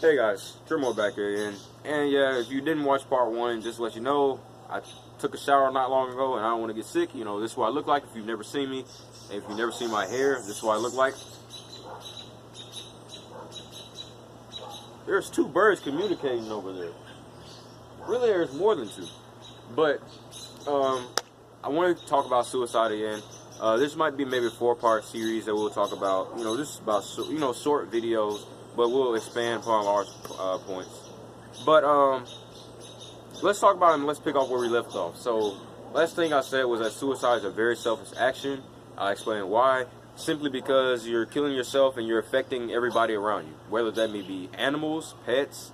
Hey guys, Trimo back here again. And yeah, if you didn't watch part one, just to let you know, I took a shower not long ago and I don't want to get sick. You know, this is what I look like if you've never seen me. And if you've never seen my hair, this is what I look like. There's two birds communicating over there. Really, there's more than two. But I wanted to talk about suicide again. This might be maybe a 4-part series that we'll talk about. You know, this is about, you know, short videos, but we'll expand upon large points. But let's talk about it and let's pick off where we left off. So last thing I said was that suicide is a very selfish action. I explained why. Simply because you're killing yourself and you're affecting everybody around you, whether that may be animals, pets,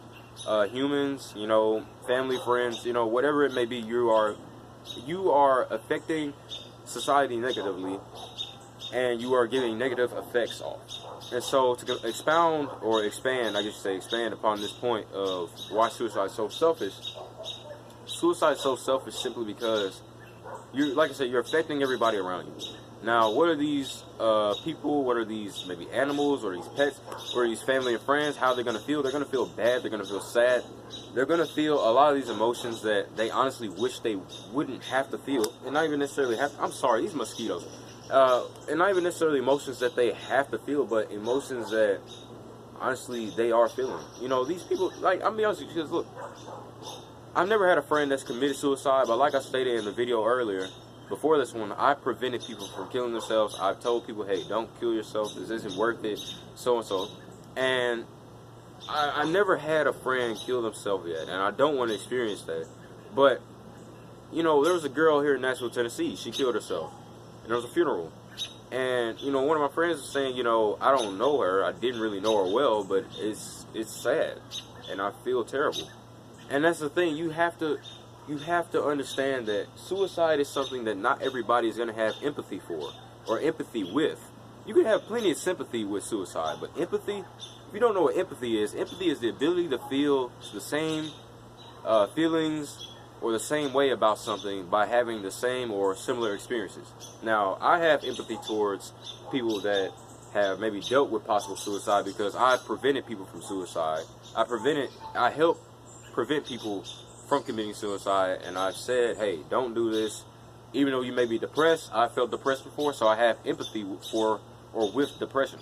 humans, you know, family, friends, you know, whatever it may be. You are affecting society negatively, and you are giving negative effects off. And so to expound or expand, I guess you say expand upon this point of why suicide is so selfish. Suicide is so selfish simply because like I said, you're affecting everybody around you. Now, what are these people? What are these maybe animals or these pets or these family and friends? How they're going to feel? They're going to feel bad. They're going to feel sad. They're going to feel a lot of these emotions that they honestly wish they wouldn't have to feel. And not even necessarily I'm sorry, these mosquitoes. And not even necessarily emotions that they have to feel, but emotions that honestly they are feeling. You know, these people, like, I'm be honest with you, because look, I've never had a friend that's committed suicide, but like I stated in the video earlier, before this one, I prevented people from killing themselves. I've told people, hey, don't kill yourself. This isn't worth it, so and so. And I never had a friend kill themselves yet, and I don't want to experience that. But, you know, there was a girl here in Nashville, Tennessee. She killed herself, and there was a funeral. And, you know, one of my friends was saying, you know, I don't know her. I didn't really know her well, but it's sad, and I feel terrible. And that's the thing. You have to understand that suicide is something that not everybody is going to have empathy for or empathy with. You can have plenty of sympathy with suicide, but empathy, if you don't know what empathy is the ability to feel the same feelings or the same way about something by having the same or similar experiences. Now, I have empathy towards people that have maybe dealt with possible suicide because I prevented people from suicide. I helped prevent people from committing suicide, and I've said, hey, don't do this. Even though you may be depressed, I felt depressed before, so I have empathy for or with depression.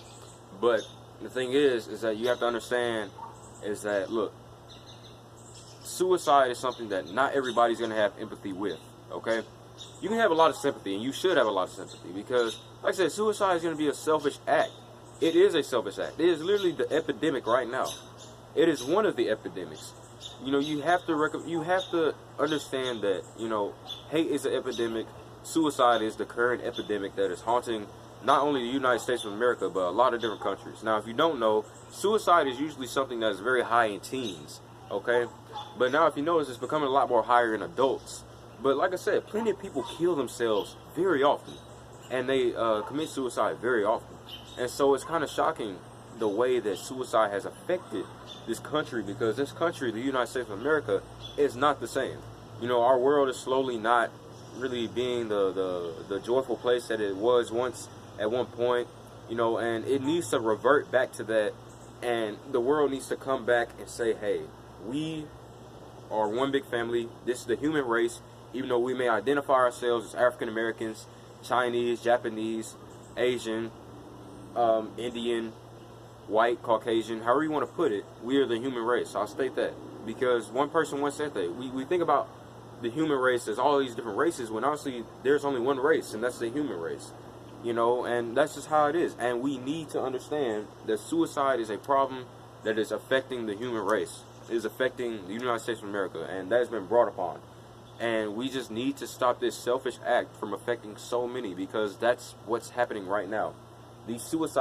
But the thing is that you have to understand is that, look, suicide is something that not everybody's going to have empathy with, okay? You can have a lot of sympathy, and you should have a lot of sympathy, because, like I said, suicide is going to be a selfish act. It is a selfish act. It is literally the epidemic right now. It is one of the epidemics. You know, you have to understand that, you know, hate is an epidemic. Suicide is the current epidemic that is haunting not only the United States of America, but a lot of different countries. Now, if you don't know, suicide is usually something that is very high in teens, okay? But now, if you notice, it's becoming a lot more higher in adults. But like I said, plenty of people kill themselves very often, and they commit suicide very often. And so it's kind of shocking the way that suicide has affected this country, because this country, the United States of America, is not the same. You know, our world is slowly not really being the joyful place that it was once at one point, you know, and it needs to revert back to that, and the world needs to come back and say, hey, we are one big family. This is the human race, even though we may identify ourselves as African Americans, Chinese, Japanese, Asian, Indian, white, Caucasian, however you want to put it, we are the human race. I'll state that because one person once said that. We think about the human race as all these different races, when honestly there's only one race, and that's the human race. You know, and that's just how it is. And we need to understand that suicide is a problem that is affecting the human race. It is affecting the United States of America, and that has been brought upon. And we just need to stop this selfish act from affecting so many, because that's what's happening right now. These suicides